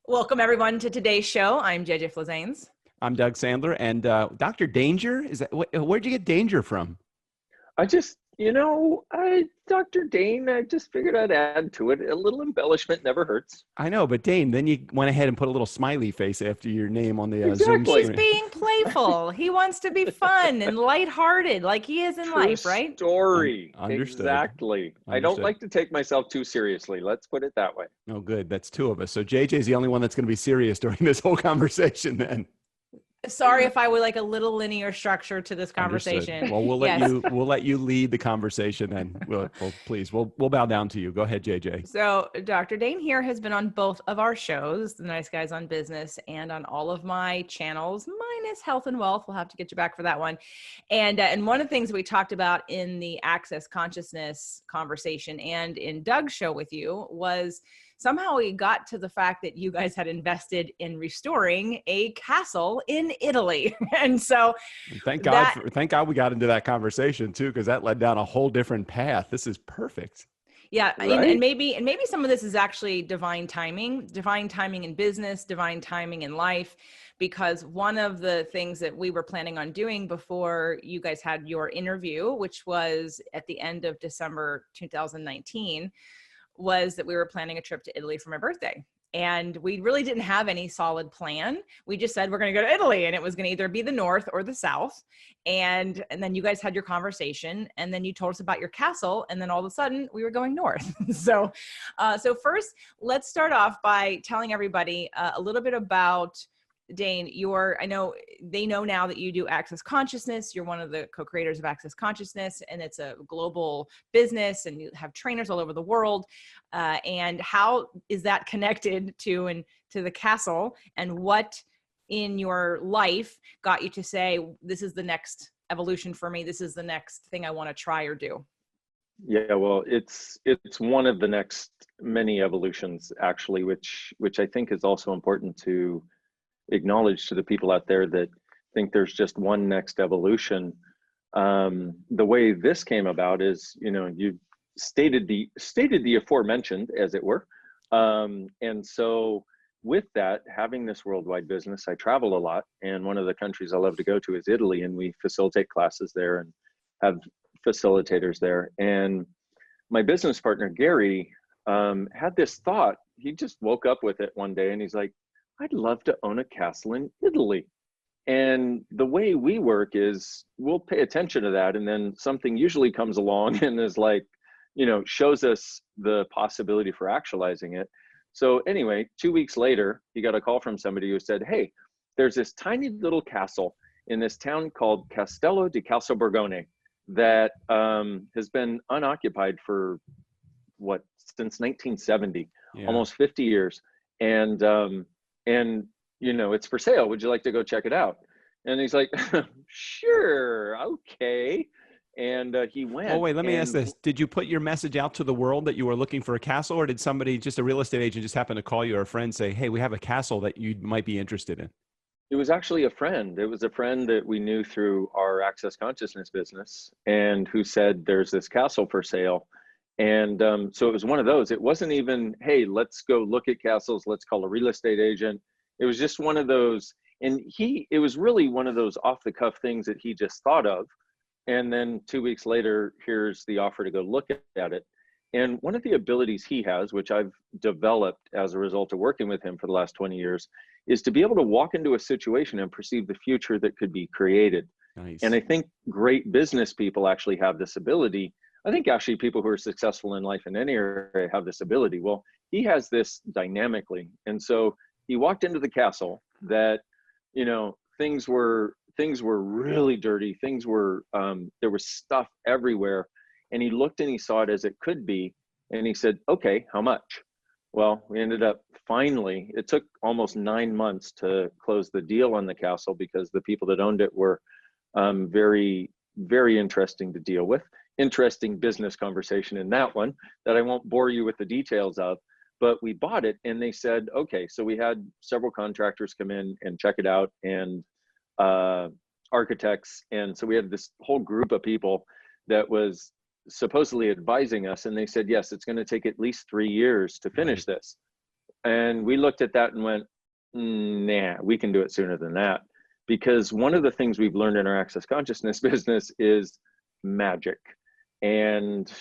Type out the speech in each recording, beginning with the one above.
Welcome everyone to today's show. I'm JJ Flazanes. I'm Doug Sandler, and Dr. Danger, where'd you get Danger from? Dr. Dain, I just figured I'd add to it. A little embellishment never hurts. I know, but Dane, then you went ahead and put a little smiley face after your name on the Zoom Exactly. He's screen. being playful. He wants to be fun and lighthearted like he is in True life, right? story. Understood. Exactly. I don't like to take myself too seriously. Let's put it that way. Oh, good. That's two of us. So JJ's the only one that's going to be serious during this whole conversation then. Sorry if I would like a little linear structure to this conversation. Understood. Well, we'll let you lead the conversation then. Please, we'll bow down to you. Go ahead, JJ. So Dr. Dain Heer has been on both of our shows, The Nice Guys on Business, and on all of my channels, minus Health and Wealth. We'll have to get you back for that one. And one of the things that we talked about in the Access Consciousness conversation and in Doug's show with you was somehow we got to the fact that you guys had invested in restoring a castle in Italy. And so thank God we got into that conversation too, because that led down a whole different path. This is perfect. Yeah. Right? And maybe some of this is actually divine timing in business, divine timing in life, because one of the things that we were planning on doing before you guys had your interview, which was at the end of December 2019, was that we were planning a trip to Italy for my birthday. And we really didn't have any solid plan. We just said, we're going to go to Italy, and it was going to either be the North or the South. And then you guys had your conversation, and then you told us about your castle. And then all of a sudden we were going North. So first let's start off by telling everybody a little bit about Dain. I know they know now that you do Access Consciousness. You're one of the co-creators of Access Consciousness, and it's a global business, and you have trainers all over the world. And how is that connected to the castle? And what in your life got you to say, this is the next evolution for me? This is the next thing I want to try or do? Yeah, well, it's one of the next many evolutions, actually, which I think is also important to acknowledge to the people out there that think there's just one next evolution. The way this came about is, you stated the aforementioned, as it were. And so with that, having this worldwide business, I travel a lot. And one of the countries I love to go to is Italy. And we facilitate classes there and have facilitators there. And my business partner, Gary, had this thought. He just woke up with it one day and he's like, I'd love to own a castle in Italy. And the way we work is we'll pay attention to that. And then something usually comes along and is like, shows us the possibility for actualizing it. So anyway, 2 weeks later, he got a call from somebody who said, hey, there's this tiny little castle in this town called Castello di Calzoborgone that has been unoccupied for since 1970, almost 50 years. And it's for sale. Would you like to go check it out? And he's like, sure, okay. And he went. Oh, wait, let me ask this. Did you put your message out to the world that you were looking for a castle, or did somebody, just a real estate agent, just happen to call you or a friend say, hey, we have a castle that you might be interested in? It was actually a friend. It was a friend that we knew through our Access Consciousness business, and who said, there's this castle for sale. And so it was one of those. It wasn't even, hey, let's go look at castles. Let's call a real estate agent. It was just one of those. And it was really one of those off the cuff things that he just thought of. And then 2 weeks later, here's the offer to go look at it. And one of the abilities he has, which I've developed as a result of working with him for the last 20 years, is to be able to walk into a situation and perceive the future that could be created. Nice. And I think great business people actually have this ability. I think actually people who are successful in life in any area have this ability. Well, he has this dynamically. And so he walked into the castle that, things were really dirty. Things were, there was stuff everywhere. And he looked and he saw it as it could be. And he said, okay, how much? Well, we ended up finally, it took almost 9 months to close the deal on the castle because the people that owned it were very, very interesting to deal with. Interesting business conversation in that one that I won't bore you with the details of. But we bought it and they said, okay, so we had several contractors come in and check it out, and architects. And so we had this whole group of people that was supposedly advising us. And they said, yes, it's going to take at least 3 years to finish this. And we looked at that and went, nah, we can do it sooner than that. Because one of the things we've learned in our access consciousness business is magic. And,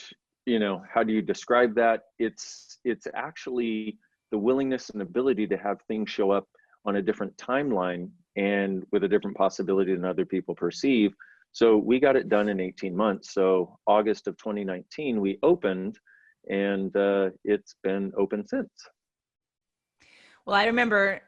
you know, how do you describe that? It's actually the willingness and ability to have things show up on a different timeline and with a different possibility than other people perceive. So we got it done in 18 months. So August of 2019, we opened, and it's been open since. Well, I remember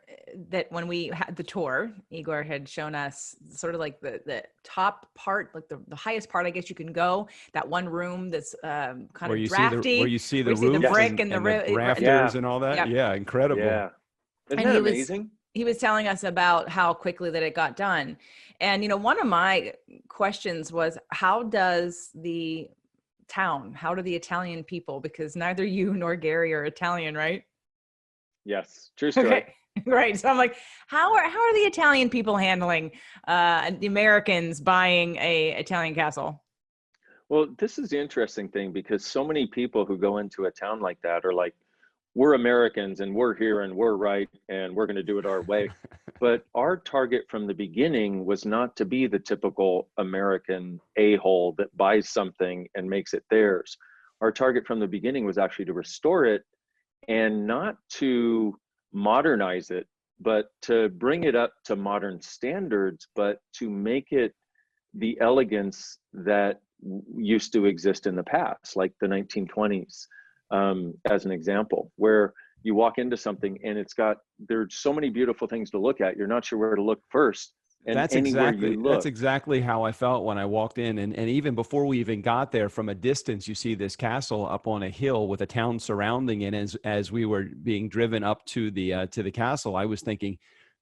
that when we had the tour, Igor had shown us sort of like the top part, like the highest part, I guess you can go, that one room that's kind of drafty. Where you see the roof brick and the rafters and all that. Yep. Yeah, incredible. Yeah. Isn't And that amazing? He was telling us about how quickly that it got done. And, you know, one of my questions was, how does the town, how do the Italian people, because neither you nor Gary are Italian, right? Yes, true story. Okay. Right. So I'm like, how are the Italian people handling the Americans buying a Italian castle? Well, this is the interesting thing, because so many people who go into a town like that are like, we're Americans and we're here and we're right and we're going to do it our way. But our target from the beginning was not to be the typical American a-hole that buys something and makes it theirs. Our target from the beginning was actually to restore it, and not to modernize it, but to bring it up to modern standards, but to make it the elegance that used to exist in the past, like the 1920s, as an example, where you walk into something and there's so many beautiful things to look at, you're not sure where to look first. And that's exactly how I felt when I walked in. And even before we even got there, from a distance, you see this castle up on a hill with a town surrounding it. As we were being driven up to the castle, I was thinking,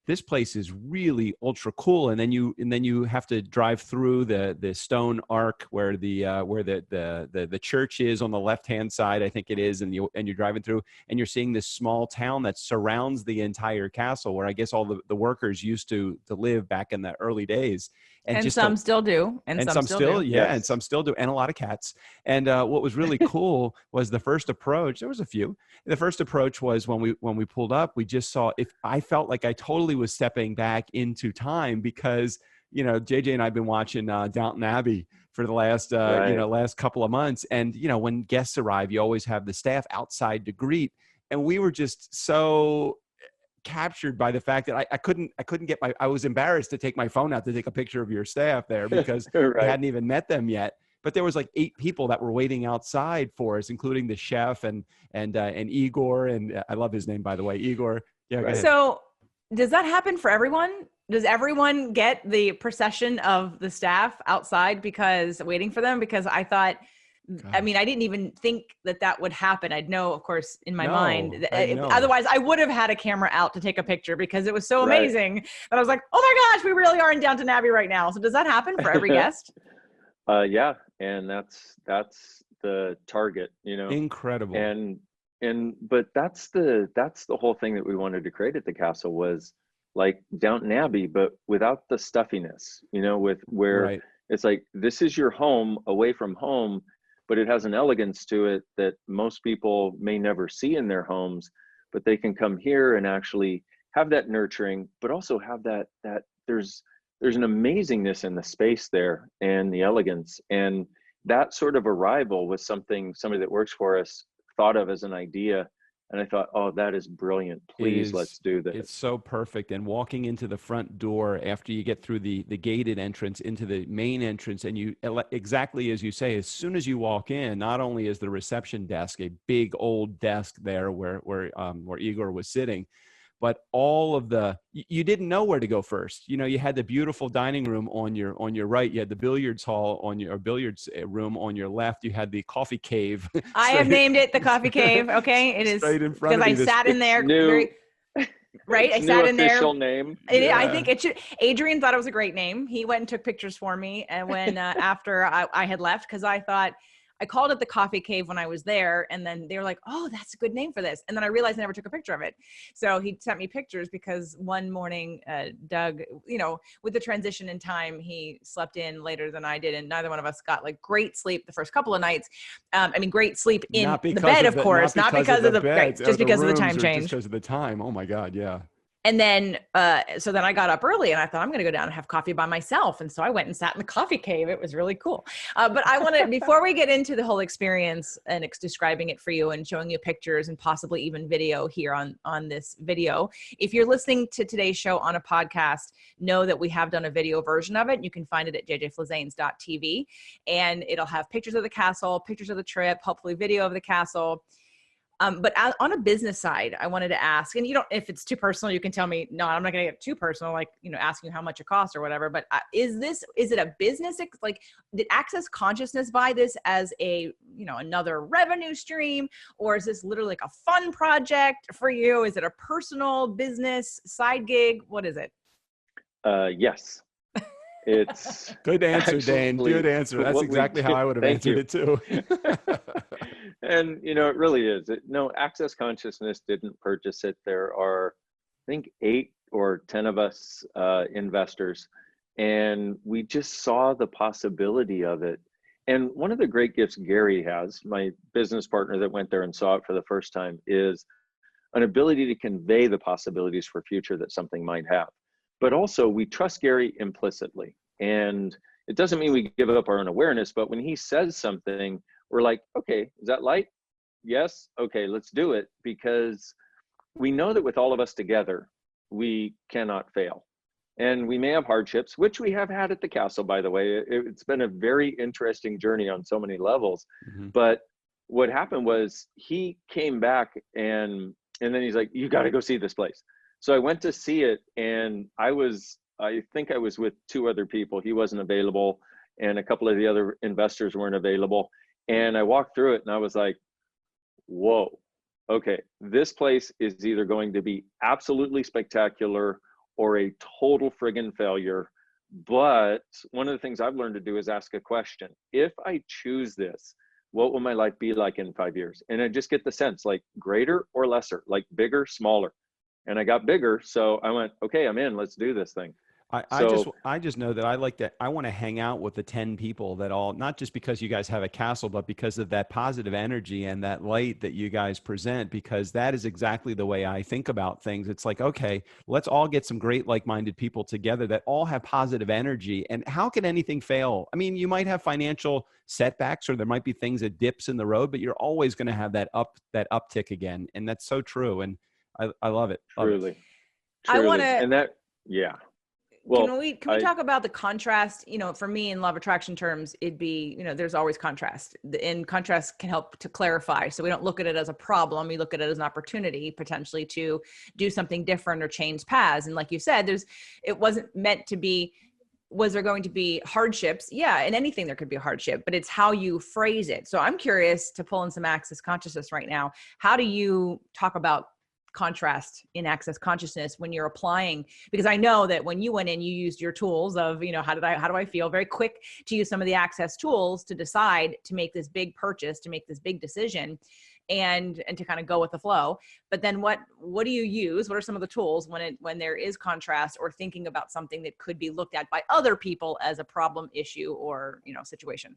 this place is really ultra cool. And then you have to drive through the stone arc where the church is on the left-hand side, I think it is. And you're driving through and you're seeing this small town that surrounds the entire castle, where I guess all the workers used to live back in the early days. And some still do. And some still do. Yeah. Yes. And some still do. And a lot of cats. And what was really cool was the first approach. There was a few. The first approach was when we pulled up, we just saw, I felt like I totally was stepping back into time, because, you know, JJ and I have been watching Downton Abbey for the last couple of months. And, you know, when guests arrive, you always have the staff outside to greet. And we were just so captured by the fact that I couldn't get I was embarrassed to take my phone out to take a picture of your staff there, because Right. I hadn't even met them yet. But there was like 8 people that were waiting outside for us, including the chef and Igor, and I love his name, by the way, Igor. Yeah. Right. So does that happen for everyone? Does everyone get the procession of the staff outside waiting for them? Because I thought, I mean, I didn't even think that would happen. I'd know, of course, in my mind. Otherwise, I would have had a camera out to take a picture, because it was so amazing that I was like, oh my gosh, we really are in Downton Abbey right now. So does that happen for every guest? Yeah, and that's the target, you know. Incredible. But that's the whole thing that we wanted to create at the castle, was like Downton Abbey, but without the stuffiness, you know, where it's like, this is your home away from home, but it has an elegance to it that most people may never see in their homes, but they can come here and actually have that nurturing, but also have that there's an amazingness in the space there and the elegance. And that sort of arrival was somebody that works for us thought of as an idea. And I thought, oh, that is brilliant. Please, let's do this. It's so perfect. And walking into the front door after you get through the gated entrance into the main entrance, and you, exactly as you say, as soon as you walk in, not only is the reception desk a big old desk there where Igor was sitting, but all of you didn't know where to go first. You know, you had the beautiful dining room on your right. You had the billiards hall billiards room on your left. You had the coffee cave. I have named it the coffee cave. Okay, it is straight in front of you. Because I sat in there. I sat in there. Official name. I think it should. Adrian thought it was a great name. He went and took pictures for me, and when after I had left, because I thought I called it the Coffee Cave when I was there. And then they were like, oh, that's a good name for this. And then I realized I never took a picture of it. So he sent me pictures because one morning, Doug, you know, with the transition in time, he slept in later than I did. And neither one of us got like great sleep the first couple of nights. I mean, great sleep in the bed, of course, not because of the bed, just because of the time change. Just because of the time. Oh my God. Yeah. And then, so then I got up early and I thought I'm going to go down and have coffee by myself. And so I went and sat in the coffee cave. It was really cool. But I want to, before we get into the whole experience and describing it for you and showing you pictures and possibly even video here on this video, if you're listening to today's show on a podcast, know that we have done a video version of it. You can find it at jjflizanes.tv, and it'll have pictures of the castle, pictures of the trip, hopefully video of the castle. But on a business side, I wanted to ask, and you don't, if it's too personal, you can tell me, no, I'm not going to get too personal, like, you know, asking you how much it costs or whatever, but is it a business? Like, did Access Consciousness buy this as a, you know, another revenue stream, or is this literally like a fun project for you? Is it a personal business side gig? What is it? Yes. It's good answer, Dain. Good answer. That's exactly how I would have answered it too. And, you know, it really is. No, Access Consciousness didn't purchase it. There are, I think, 8 or 10 of us investors, and we just saw the possibility of it. And one of the great gifts Gary has, my business partner that went there and saw it for the first time, is an ability to convey the possibilities for future that something might have. But also, we trust Gary implicitly. And it doesn't mean we give up our own awareness, but when he says something, we're like, okay, is that light? Yes. Okay, let's do it, because we know that with all of us together, we cannot fail. And we may have hardships, which we have had at the castle, by the way. It's been a very interesting journey on so many levels. Mm-hmm. But what happened was he came back and then he's like, you got to go see this place. So I went to see it, and I think I was with 2 other people. He wasn't available, and a couple of the other investors weren't available. And I walked through it and I was like, whoa, okay, this place is either going to be absolutely spectacular or a total friggin' failure. But one of the things I've learned to do is ask a question. If I choose this, what will my life be like in 5 years? And I just get the sense, like, greater or lesser, like bigger, smaller. And I got bigger. So I went, okay, I'm in, let's do this thing. I just know that I want to hang out with the 10 people that all, not just because you guys have a castle, but because of that positive energy and that light that you guys present, because that is exactly the way I think about things. It's like, okay, let's all get some great like-minded people together that all have positive energy. And how can anything fail? I mean, you might have financial setbacks, or there might be things that dips in the road, but you're always going to have that uptick again. And that's so true. And I love it. Truly. I want to, and that, yeah. Well, can we talk about the contrast? You know, for me in law of attraction terms, it'd be, you know, there's always contrast, and contrast can help to clarify. So we don't look at it as a problem. We look at it as an opportunity potentially to do something different or change paths. And like you said, it wasn't meant to be, was there going to be hardships? Yeah. In anything there could be a hardship, but it's how you phrase it. So I'm curious to pull in some Access Consciousness right now. How do you talk about contrast in Access Consciousness when you're applying? Because I know that when you went in, you used your tools of, you know, how do I feel, very quick to use some of the Access tools to decide to make this big purchase, to make this big decision, and to kind of go with the flow. But then what do you use? What are some of the tools when there is contrast, or thinking about something that could be looked at by other people as a problem, issue, or, you know, situation?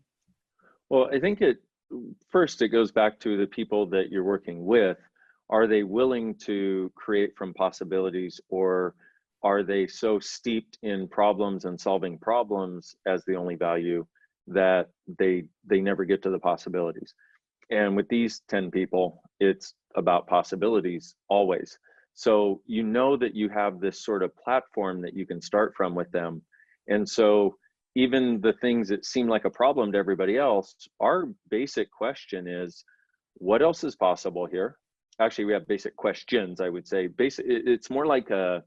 Well, I think it goes back to the people that you're working with. Are they willing to create from possibilities, or are they so steeped in problems and solving problems as the only value that they never get to the possibilities? And with these 10 people, it's about possibilities always. So you know that you have this sort of platform that you can start from with them. And so even the things that seem like a problem to everybody else, our basic question is, what else is possible here? Actually, we have basic questions, I would say. It's more like a,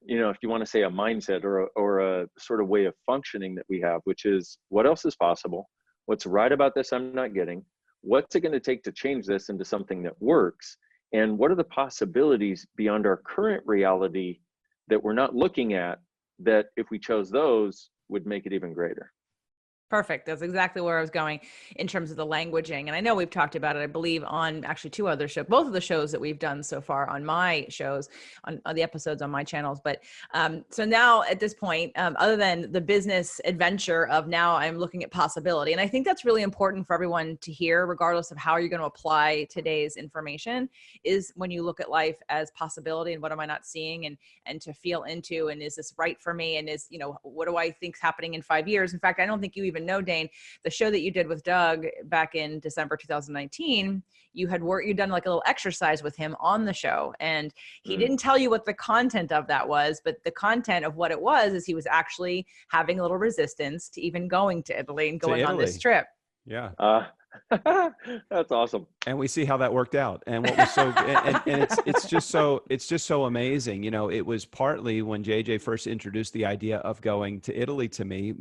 you know, if you want to say a mindset or a sort of way of functioning that we have, which is, what else is possible? What's right about this I'm not getting? What's it going to take to change this into something that works? And what are the possibilities beyond our current reality that we're not looking at, that if we chose those would make it even greater? Perfect. That's exactly where I was going in terms of the languaging. And I know we've talked about it, I believe, on actually two other shows, both of the shows that we've done so far on my shows, on the episodes on my channels. But so now at this point, other than the business adventure of now I'm looking at possibility. And I think that's really important for everyone to hear, regardless of how you're going to apply today's information, is when you look at life as possibility and what am I not seeing, and to feel into, and is this right for me? And is, what do I think's happening in 5 years? In fact, I don't think you even know, Dain, the show that you did with Doug back in December 2019, you'd done like a little exercise with him on the show, and he didn't tell you what the content of that was, but the content of what it was is he was actually having a little resistance to even going to Italy and going on this trip. Yeah. That's awesome. And we see how that worked out. And what was so, and it's just so amazing. It was partly when JJ first introduced the idea of going to Italy to me,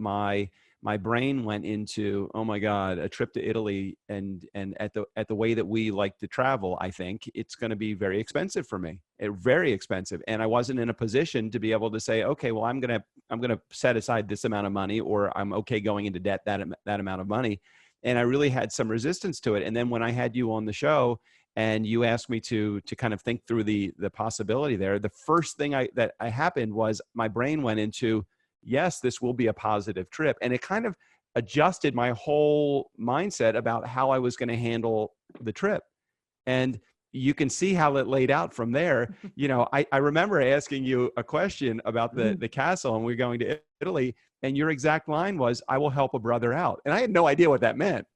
my brain went into, oh my God, a trip to Italy, and at the way that we like to travel, I think it's going to be very expensive for me, very expensive. And I wasn't in a position to be able to say, okay, well, I'm going to set aside this amount of money, or I'm okay going into debt that amount of money. And I really had some resistance to it. And then when I had you on the show and you asked me to kind of think through the possibility there, the first thing that happened was my brain went into, yes, this will be a positive trip. And it kind of adjusted my whole mindset about how I was going to handle the trip. And you can see how it laid out from there. I remember asking you a question about the castle, and we're going to Italy, and your exact line was, I will help a brother out. And I had no idea what that meant,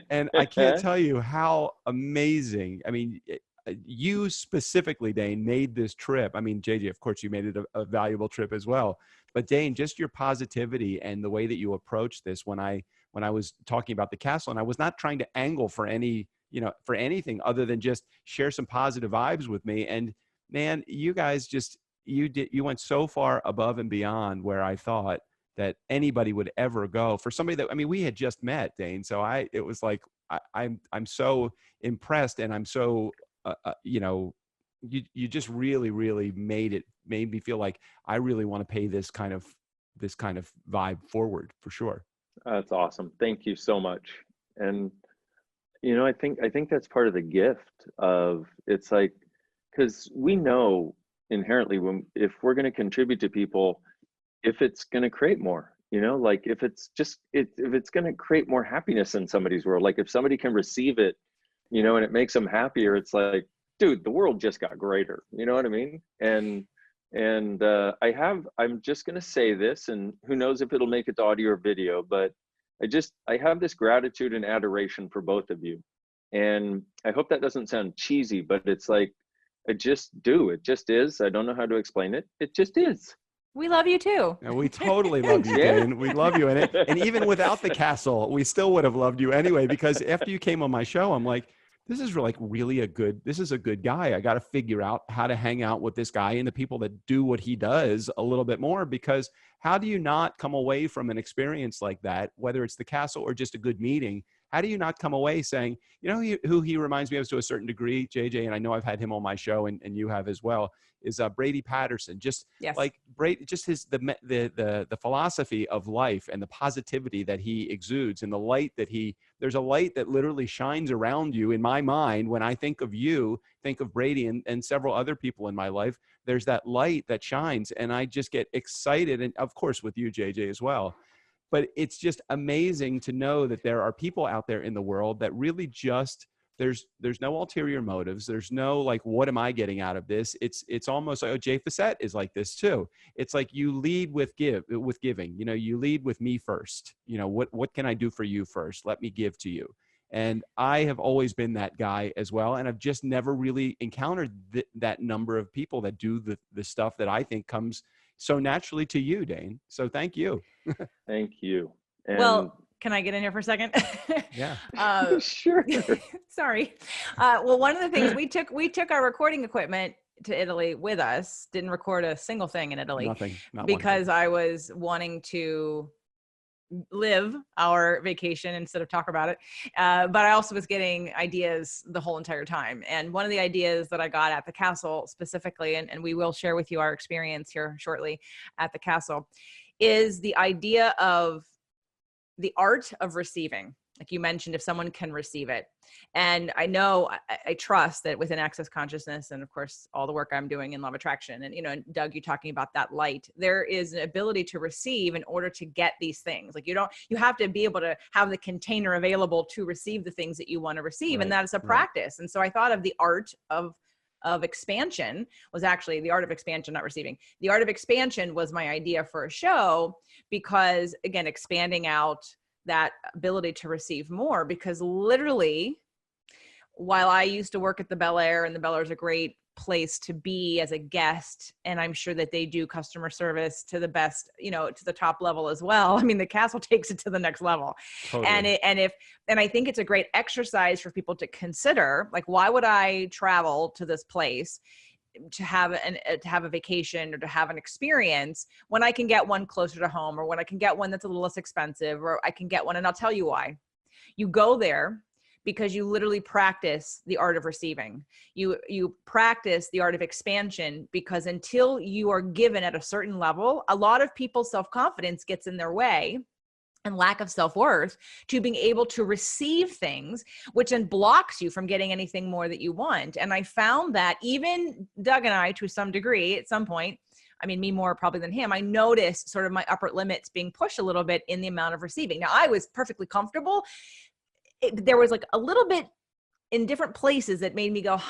and I can't tell you how amazing. I mean, you specifically, Dain, made this trip. I mean, JJ, of course, you made it a valuable trip as well. But Dain, just your positivity and the way that you approached this when I was talking about the castle, and I was not trying to angle for for anything other than just share some positive vibes with me. And man, you guys you went so far above and beyond where I thought that anybody would ever go for somebody that, I mean, we had just met, Dain. So it was like, I'm so impressed, and I'm so, you just really, really made me feel like I really want to pay this kind of vibe forward for sure. That's awesome. Thank you so much. And, I think that's part of the gift of, it's like, because we know inherently if we're going to contribute to people, if it's going to create more, like if it's going to create more happiness in somebody's world, like if somebody can receive it, and it makes them happier, it's like, dude, the world just got greater. You know what I mean? And I'm just going to say this, and who knows if it'll make it to audio or video, but I have this gratitude and adoration for both of you. And I hope that doesn't sound cheesy, but it's like, I just do. It just is. I don't know how to explain it. It just is. We love you too. And we totally love you, Dain. We love you in it. And even without the castle, we still would have loved you anyway, because after you came on my show, I'm like, this is a good guy. I got to figure out how to hang out with this guy and the people that do what he does a little bit more, because how do you not come away from an experience like that, whether it's the castle or just a good meeting? How do you not come away saying, who he reminds me of to a certain degree, JJ, and I know I've had him on my show and you have as well, is Brady Patterson. Just yes. Like Brady, just the philosophy of life and the positivity that he exudes, and the light that there's a light that literally shines around you. In my mind, when I think of you, think of Brady and several other people in my life, there's that light that shines, and I just get excited. And of course with you, JJ, as well. But it's just amazing to know that there are people out there in the world that really just, there's no ulterior motives. There's no like, what am I getting out of this? It's almost like, Jay Facette is like this too. It's like you lead with giving, you lead with me first. What can I do for you first? Let me give to you. And I have always been that guy as well. And I've just never really encountered that number of people that do the stuff that I think comes so naturally to you, Dain. So thank you. Thank you. And well, can I get in here for a second? Yeah. Sure. Sorry. Well, one of the things we took our recording equipment to Italy with us, didn't record a single thing in Italy. Nothing. Because I was wanting to live our vacation instead of talk about it. But I also was getting ideas the whole entire time. And one of the ideas that I got at the castle specifically, and we will share with you our experience here shortly at the castle, is the idea of the art of receiving. Like you mentioned, if someone can receive it. And I know, I trust that within Access Consciousness, and of course, all the work I'm doing in Law of Attraction, and, you know, Doug, you talking about that light, there is an ability to receive in order to get these things. Like you have to be able to have the container available to receive the things that you want to receive. Right. And that is a practice. And so I thought of the art of expansion was actually the art of expansion, not receiving. The art of expansion was my idea for a show because, again, expanding out that ability to receive more, because literally, while I used to work at the Bel Air, and the Bel Air is a great place to be as a guest, and I'm sure that they do customer service to the best, you know, to the top level as well. I mean, the castle takes it to the next level. Totally. And I think it's a great exercise for people to consider, like, why would I travel to this place to have a vacation or to have an experience when I can get one closer to home, or when I can get one that's a little less expensive, or I can get one. And I'll tell you why. You go there because you literally practice the art of receiving. You practice the art of expansion, because until you are given at a certain level, a lot of people's self-confidence gets in their way, and lack of self-worth, to being able to receive things, which then blocks you from getting anything more that you want. And I found that even Doug and I, to some degree, at some point, I mean, me more probably than him, I noticed sort of my upper limits being pushed a little bit in the amount of receiving. Now, I was perfectly comfortable. There was like a little bit in different places that made me go,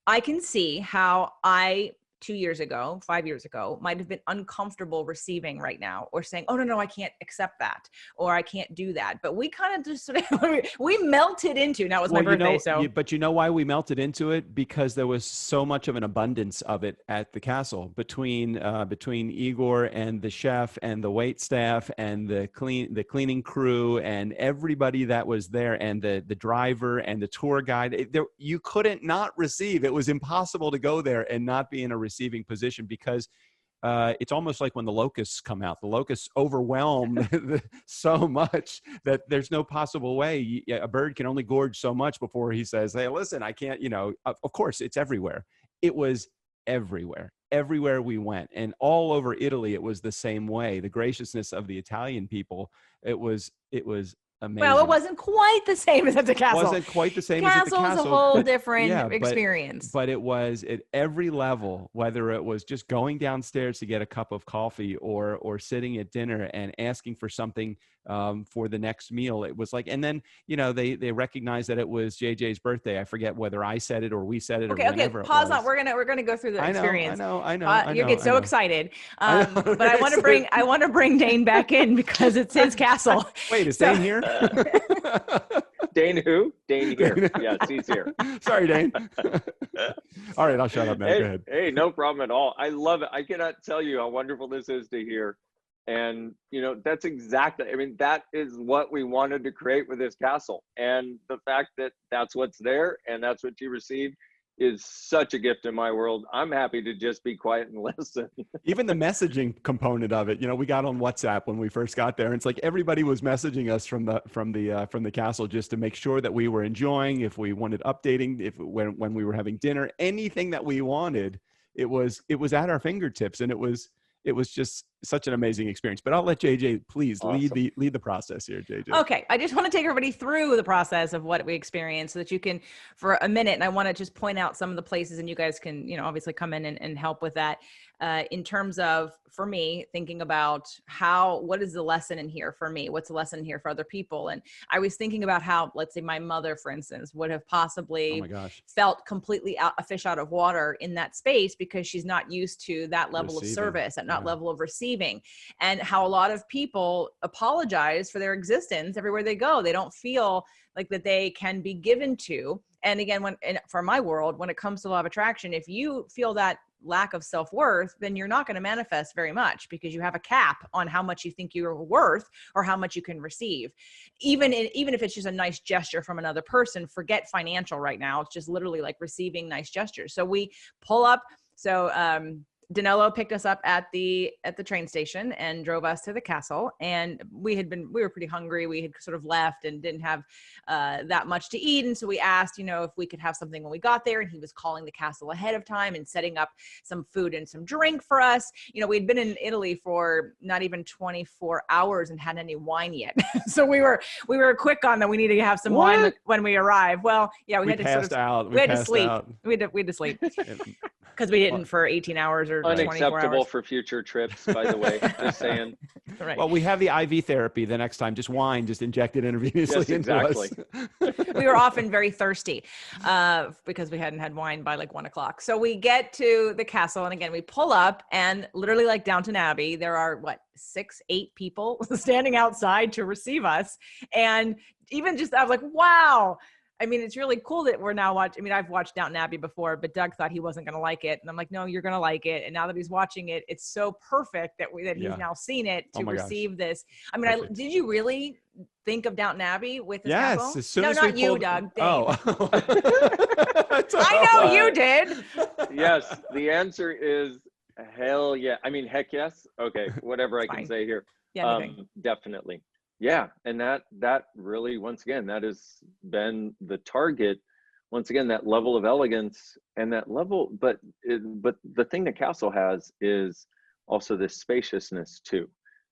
I can see how I 2 years ago, 5 years ago, might have been uncomfortable receiving right now, or saying, oh, no, I can't accept that, or I can't do that. But we kind of just sort of, we melted into, now it was my birthday. But you know why we melted into it? Because there was so much of an abundance of it at the castle, between Igor and the chef and the wait staff and the cleaning crew and everybody that was there, and the driver and the tour guide. You couldn't not receive. It was impossible to go there and not be in a receiving position, because it's almost like when the locusts come out. The locusts overwhelm so much that there's no possible way. A bird can only gorge so much before he says, hey, listen, I can't, you know. Of course, it's everywhere. It was everywhere we went, and all over Italy, it was the same way. The graciousness of the Italian people, it was amazing. Well, it wasn't quite the same as at the castle. It wasn't quite the same as at the castle. Castle's a whole different experience. But it was at every level, whether it was just going downstairs to get a cup of coffee, or sitting at dinner and asking for something for the next meal. It was like, and then, you know, they recognized that it was JJ's birthday. I forget whether I said it or we said it. Okay, pause on. We're gonna go through the experience. I know. You get so excited. But I want to bring Dain back in, because it's his castle. Wait, is Dain here? Dain who? Dain Heer. Yes, he's here. Sorry, Dain. All right, I'll shut up now. Go ahead. Hey, no problem at all. I love it. I cannot tell you how wonderful this is to hear. And, you know, that's exactly, I mean, that is what we wanted to create with this castle. And the fact that that's what's there and that's what you received is such a gift in my world. I'm happy to just be quiet and listen. Even the messaging component of it, you know, we got on WhatsApp when we first got there, and it's like everybody was messaging us from the castle, just to make sure that we were enjoying. If we wanted updating, when we were having dinner, anything that we wanted, it was at our fingertips, and it was just such an amazing experience. But I'll let JJ please lead the process here, JJ. Okay. I just want to take everybody through the process of what we experienced, so that you can, for a minute, and I want to just point out some of the places, and you guys can, you know, obviously come in and help with that. In terms of, for me, thinking about what is the lesson in here for me? What's the lesson here for other people? And I was thinking about how, let's say my mother, for instance, would have possibly felt completely a fish out of water in that space, because she's not used to that level of service, and that level of receiving, and how a lot of people apologize for their existence everywhere they go. They don't feel like that they can be given to. And again, for my world, when it comes to law of attraction, if you feel that lack of self-worth, then you're not going to manifest very much, because you have a cap on how much you think you're worth or how much you can receive. Even if it's just a nice gesture from another person, forget financial right now. It's just literally like receiving nice gestures. So we pull up. So Danilo picked us up at the train station and drove us to the castle. And we were pretty hungry. We had sort of left and didn't have that much to eat. And so we asked, if we could have something when we got there, and he was calling the castle ahead of time and setting up some food and some drink for us. We'd been in Italy for not even 24 hours and hadn't any wine yet. So we were quick on that. We needed to have some wine when we arrived. Well, yeah, we had to passed out. We had to sleep. We had to sleep because we didn't for 18 hours or 24 hours. Unacceptable for future trips, by the way. Just saying. Right. Well, we have the IV therapy the next time. Just wine, just injected intravenously into us. We were often very thirsty because we hadn't had wine by like 1 o'clock. So we get to the castle, and again, we pull up, and literally like Downton Abbey, there are 6, 8 people standing outside to receive us. And even just, I was like, wow. I mean, it's really cool that we're now watching. I mean, I've watched Downton Abbey before, but Doug thought he wasn't going to like it. And I'm like, no, you're going to like it. And now that he's watching it, it's so perfect that he's now seen it to receive this. I mean, did you really think of Downton Abbey with this castle? As soon no, as not we you, pulled... Doug. Dave. Oh. I know you did. Yes. The answer is hell yeah. I mean, heck yes. Okay. Whatever I can say here. Yeah, definitely. Yeah, and that really, once again, that has been the target. Once again, that level of elegance and that level, but the thing the castle has is also this spaciousness too.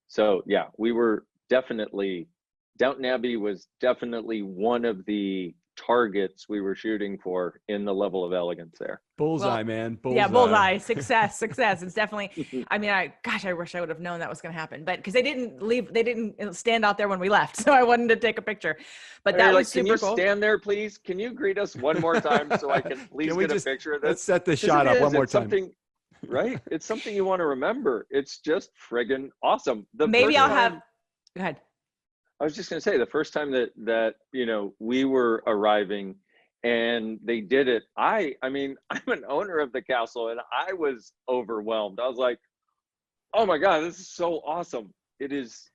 So yeah, we were definitely, Downton Abbey was definitely one of the targets we were shooting for in the level of elegance there. Bullseye, man. Bullseye. Yeah, bullseye. Success. It's definitely, I mean, I wish I would have known that was going to happen, but because they didn't stand out there when we left. So I wanted to take a picture, but that was super cool. Can you stand there, please? Can you greet us one more time so I can please get a picture of this? Let's set this shot up one more time. Right? It's something you want to remember. It's just friggin' awesome. Maybe I'll have, go ahead. I was just going to say, the first time that we were arriving and they did it, I mean, I'm an owner of the castle and I was overwhelmed. I was like, oh my God, this is so awesome. It's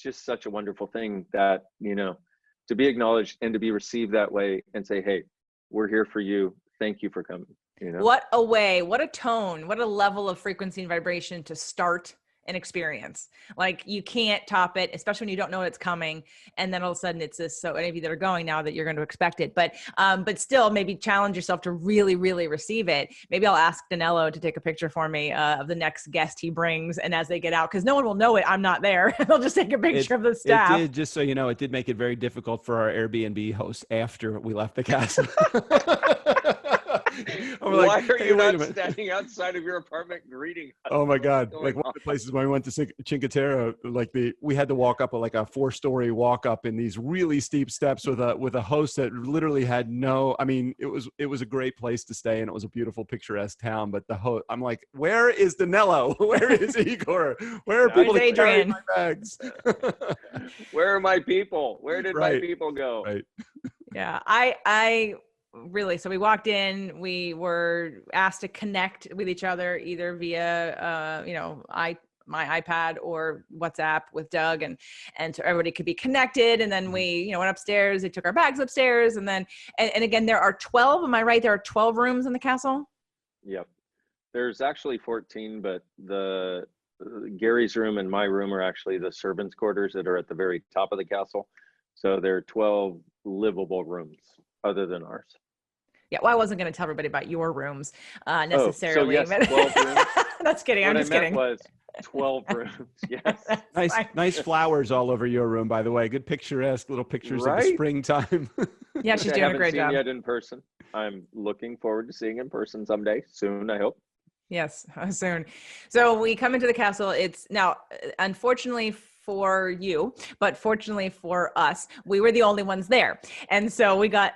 just such a wonderful thing that, to be acknowledged and to be received that way and say, hey, we're here for you. Thank you for coming. What a way, what a tone, what a level of frequency and vibration to start an experience. Like, you can't top it, especially when you don't know it's coming. And then all of a sudden it's this, so any of you that are going now that you're going to expect it, but still maybe challenge yourself to really, really receive it. Maybe I'll ask Danilo to take a picture for me of the next guest he brings. And as they get out, cause no one will know it, I'm not there. They'll just take a picture of the staff. It did, just so you know, it did make it very difficult for our Airbnb hosts after we left the castle. Why are you not standing outside of your apartment greeting us? Oh my God. Like, one of the places when we went to Cinque like we had to walk up like a 4-story walk up in these really steep steps with a host that literally had it was a great place to stay and it was a beautiful picturesque town. But the host, I'm like, where is Danilo? Where is Igor? Where are people that carry my bags? Where are my people? Where did my people go? Right. Yeah. I really, so we walked in, we were asked to connect with each other either via, my iPad or WhatsApp with Doug, and so everybody could be connected. And then we, went upstairs, they took our bags upstairs. And then, and again, there are 12, am I right? There are 12 rooms in the castle? Yep. There's actually 14, but the Gary's room and my room are actually the servants' quarters that are at the very top of the castle. So there are 12 livable rooms other than ours. Yeah, well, I wasn't going to tell everybody about your rooms necessarily. Oh, so yes, 12 rooms. That's kidding. I'm just kidding. Was 12 rooms. Yes. Nice flowers all over your room, by the way. Good picturesque little pictures of the springtime. Yeah, she's doing a great job. I haven't seen yet in person. I'm looking forward to seeing in person someday soon, I hope. Yes, soon. So we come into the castle. It's now, unfortunately for you, but fortunately for us, we were the only ones there. And so we got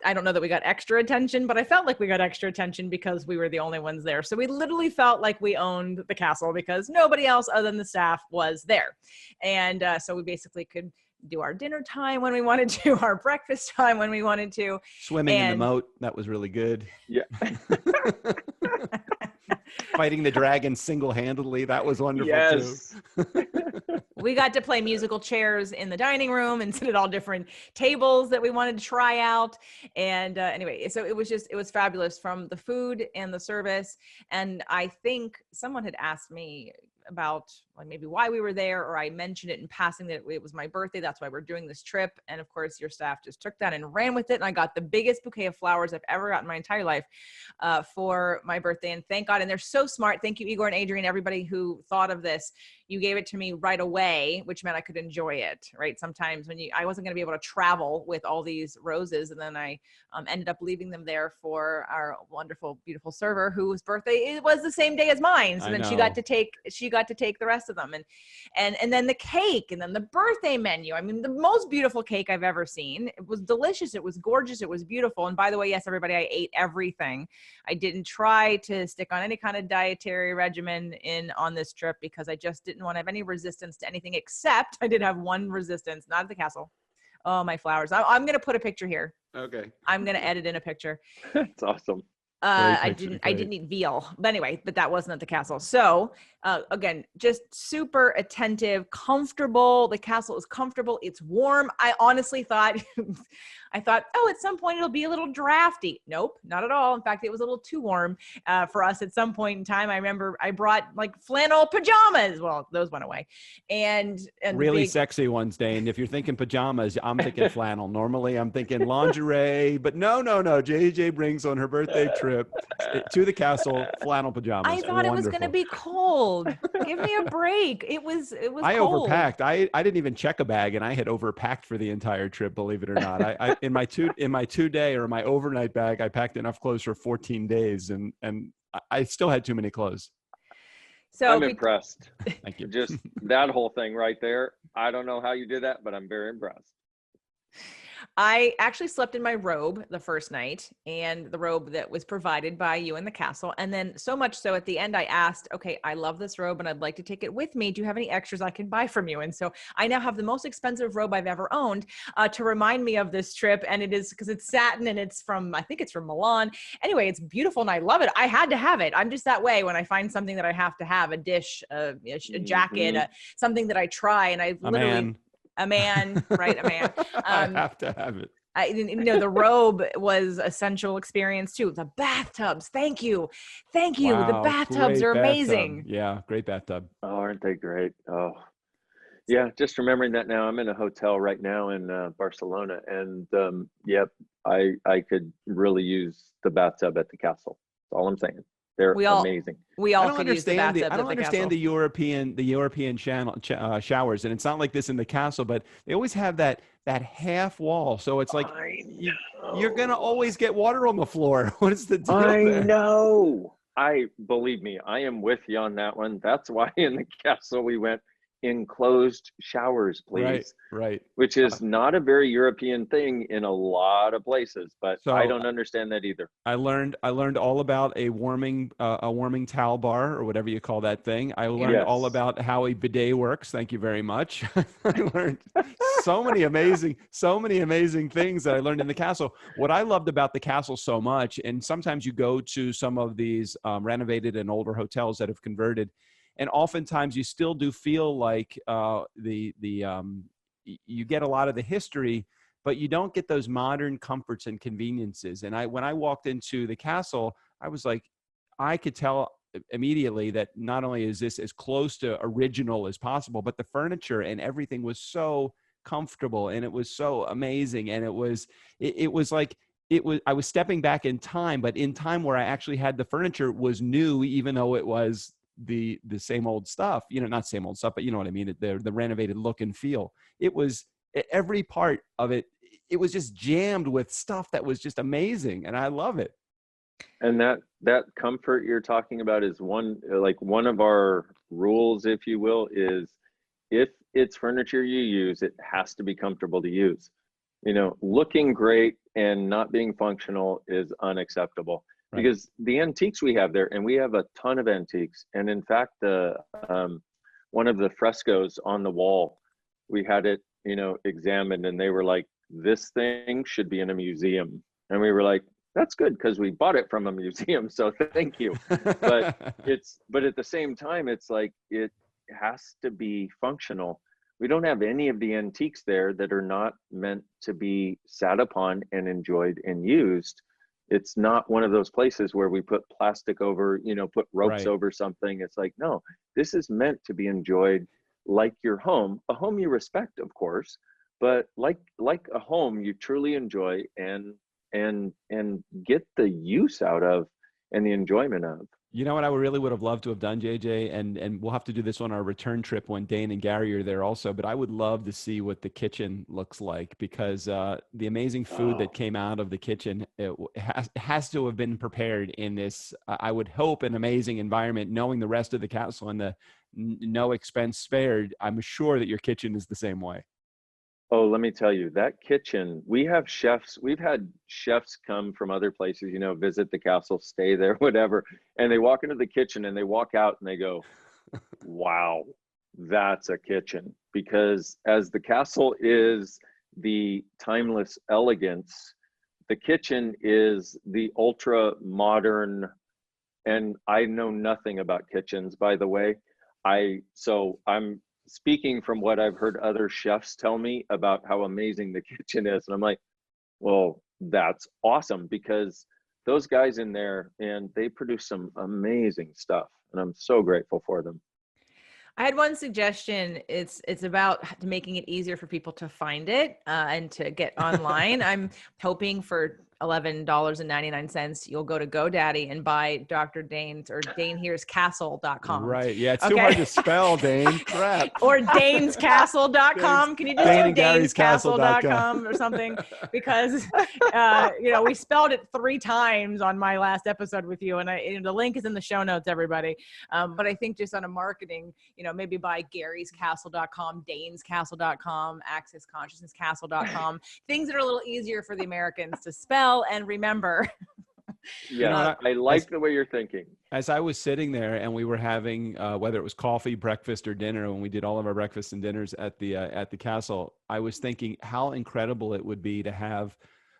I don't know that we got extra attention, but I felt like we got extra attention because we were the only ones there. So we literally felt like we owned the castle because nobody else other than the staff was there. And so we basically could do our dinner time when we wanted to, our breakfast time when we wanted to. Swimming in the moat, that was really good. Yeah. Fighting the dragon single-handedly. That was wonderful Yes. too. We got to play musical chairs in the dining room and sit at all different tables that we wanted to try out. And anyway, so it was fabulous, from the food and the service. And I think someone had asked me about like maybe why we were there, or I mentioned it in passing that it was my birthday. That's why we're doing this trip. And of course, your staff just took that and ran with it. And I got the biggest bouquet of flowers I've ever gotten in my entire life for my birthday. And thank God. And they're so smart. Thank you, Igor and Adrian, everybody who thought of this. You gave it to me right away, which meant I could enjoy it, right? Sometimes when I wasn't going to be able to travel with all these roses. And then I ended up leaving them there for our wonderful, beautiful server whose birthday it was the same day as mine. So then she got to take the rest of them, and then the cake, and then the birthday menu. I mean, the most beautiful cake I've ever seen. It was delicious. It was gorgeous. It was beautiful. And by the way, yes, everybody, I ate everything. I didn't try to stick on any kind of dietary regimen on this trip because I just didn't want to have any resistance to anything, except I did have one resistance, not at the castle. Oh, my flowers. I'm going to put a picture here. Okay. I'm going to edit in a picture. That's awesome. I didn't eat veal, but anyway, but that wasn't at the castle. So again, just super attentive, comfortable. The castle is comfortable. It's warm. I honestly thought, oh, at some point it'll be a little drafty. Nope, not at all. In fact, it was a little too warm for us at some point in time. I remember I brought like flannel pajamas. Well, those went away. And really sexy ones, Dain. If you're thinking pajamas, I'm thinking flannel. Normally I'm thinking lingerie, but no. JJ brings on her birthday trip to the castle flannel pajamas. I thought it was going to be cold. Give me a break. It was I cold. overpacked. I didn't even check a bag, and I had overpacked for the entire trip, believe it or not. I in my 2-day or my overnight bag, I packed enough clothes for 14 days, and I still had too many clothes. So I'm impressed. Thank you. Just that whole thing right there. I don't know how you did that, but I'm very impressed. I actually slept in my robe the first night, and the robe that was provided by you in the castle. And then so much so at the end, I asked, okay, I love this robe and I'd like to take it with me. Do you have any extras I can buy from you? And so I now have the most expensive robe I've ever owned to remind me of this trip. And it is because it's satin and I think it's from Milan. Anyway, it's beautiful and I love it. I had to have it. I'm just that way when I find something that I have to have, a dish, a jacket, something that I try. And I literally... A man. I have to have it. The robe was a sensual experience too. The bathtubs. Thank you. Wow, the bathtubs are amazing. Bathtub. Yeah. Great bathtub. Oh, aren't they great? Oh, yeah. Just remembering that now. I'm in a hotel right now in Barcelona, and yep, I could really use the bathtub at the castle. That's all I'm saying. They're amazing. We all could use the bathtub. I don't understand the European showers, and it's not like this in the castle, but they always have that half wall, so it's like you're gonna always get water on the floor. What is the deal there? Know. Believe me, I am with you on that one. That's why in the castle we went enclosed showers, please. Right. Which is not a very European thing in a lot of places, but so I don't understand that either. I learned all about a warming towel bar, or whatever you call that thing. I learned all about how a bidet works. Thank you very much. I learned so many amazing things that I learned in the castle. What I loved about the castle so much, and sometimes you go to some of these renovated and older hotels that have converted, and oftentimes you still do feel like you get a lot of the history, but you don't get those modern comforts and conveniences. And when I walked into the castle, I was like, I could tell immediately that not only is this as close to original as possible, but the furniture and everything was so comfortable and it was so amazing. And I was stepping back in time, but in time where I actually had the furniture was new, even though it was the same old stuff, not same old stuff, but you know what I mean? The renovated look and feel. It was every part of it. It was just jammed with stuff that was just amazing. And I love it. And that comfort you're talking about is one of our rules, if you will, is if it's furniture you use, it has to be comfortable to use. Looking great and not being functional is unacceptable. Right. Because the antiques we have there, and we have a ton of antiques. And in fact, one of the frescoes on the wall, we had it, examined, and they were like, this thing should be in a museum. And we were like, that's good because we bought it from a museum. So thank you. But but at the same time, it's like, it has to be functional. We don't have any of the antiques there that are not meant to be sat upon and enjoyed and used. It's not one of those places where we put plastic over, put ropes Right. over something. It's like, no, this is meant to be enjoyed like your home, a home you respect, of course, but like a home you truly enjoy and get the use out of and the enjoyment of. You know what I really would have loved to have done, JJ, and we'll have to do this on our return trip when Dain and Gary are there also, but I would love to see what the kitchen looks like, because the amazing food that came out of the kitchen, it has to have been prepared in this, I would hope, an amazing environment, knowing the rest of the castle and the no expense spared. I'm sure that your kitchen is the same way. Oh, let me tell you, that kitchen, we've had chefs come from other places, visit the castle, stay there, whatever. And they walk into the kitchen and they walk out and they go, wow, that's a kitchen. Because as the castle is the timeless elegance, the kitchen is the ultra modern. And I know nothing about kitchens, by the way. So I'm speaking from what I've heard other chefs tell me about how amazing the kitchen is. And I'm like, well, that's awesome, because those guys in there, and they produce some amazing stuff. And I'm so grateful for them. I had one suggestion. It's about making it easier for people to find it and to get online. I'm hoping for $11.99 you'll go to GoDaddy and buy Dr. Dain's or Dain Heer's castle.com. Right. Yeah, it's too hard to spell, Dain. Crap. Or dainscastle.com. Can you just do dainscastle.com or something? Because we spelled it 3 times on my last episode with you, and the link is in the show notes, everybody. But I think just on a marketing, maybe buy garyscastle.com, dainscastle.com, accessconsciousnesscastle.com, things that are a little easier for the Americans to spell and remember. Yeah, I like the way you're thinking. As I was sitting there and we were having, whether it was coffee, breakfast, or dinner, when we did all of our breakfasts and dinners at the castle, I was thinking how incredible it would be to have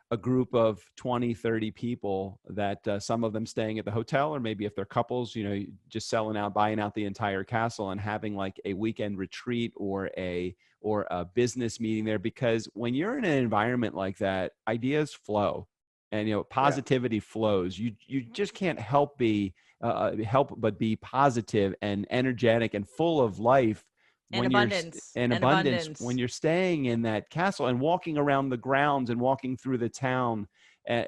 a group of 20, 30 people that some of them staying at the hotel, or maybe if they're couples, just buying out the entire castle and having like a weekend retreat or a business meeting there. Because when you're in an environment like that, ideas flow. And positivity flows. You just can't help but be positive and energetic and full of life and abundance when you're staying in that castle and walking around the grounds and walking through the town.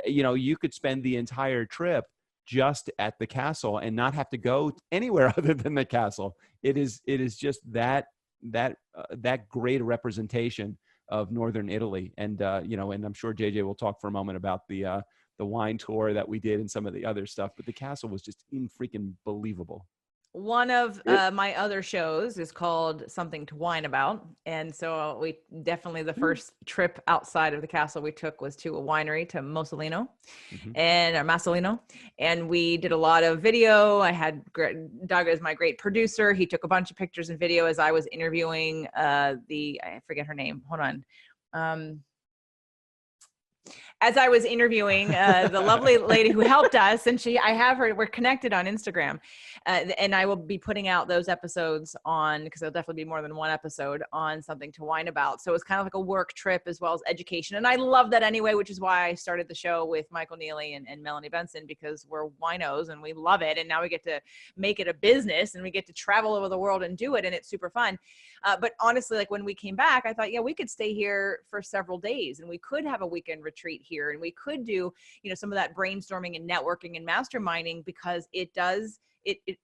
You could spend the entire trip just at the castle and not have to go anywhere other than the castle. It is just that great a representation of Northern Italy. And, and I'm sure JJ will talk for a moment about the wine tour that we did and some of the other stuff, but the castle was just freaking believable. One of my other shows is called Something to Whine About. And so we definitely, the first trip outside of the castle we took was to a winery, to Masolino and we did a lot of video. I had Doug as my great producer. He took a bunch of pictures and video as I was interviewing I forget her name. Hold on. As I was interviewing the lovely lady who helped us, and we're connected on Instagram, and I will be putting out those episodes because there'll definitely be more than one episode on Something to Whine About. So it's kind of like a work trip as well as education. And I love that anyway, which is why I started the show with Michael Neely and Melanie Benson, because we're winos and we love it. And now we get to make it a business and we get to travel over the world and do it. And it's super fun. But honestly, like when we came back, I thought, yeah, we could stay here for several days and we could have a weekend retreat here and we could do, some of that brainstorming and networking and masterminding, because it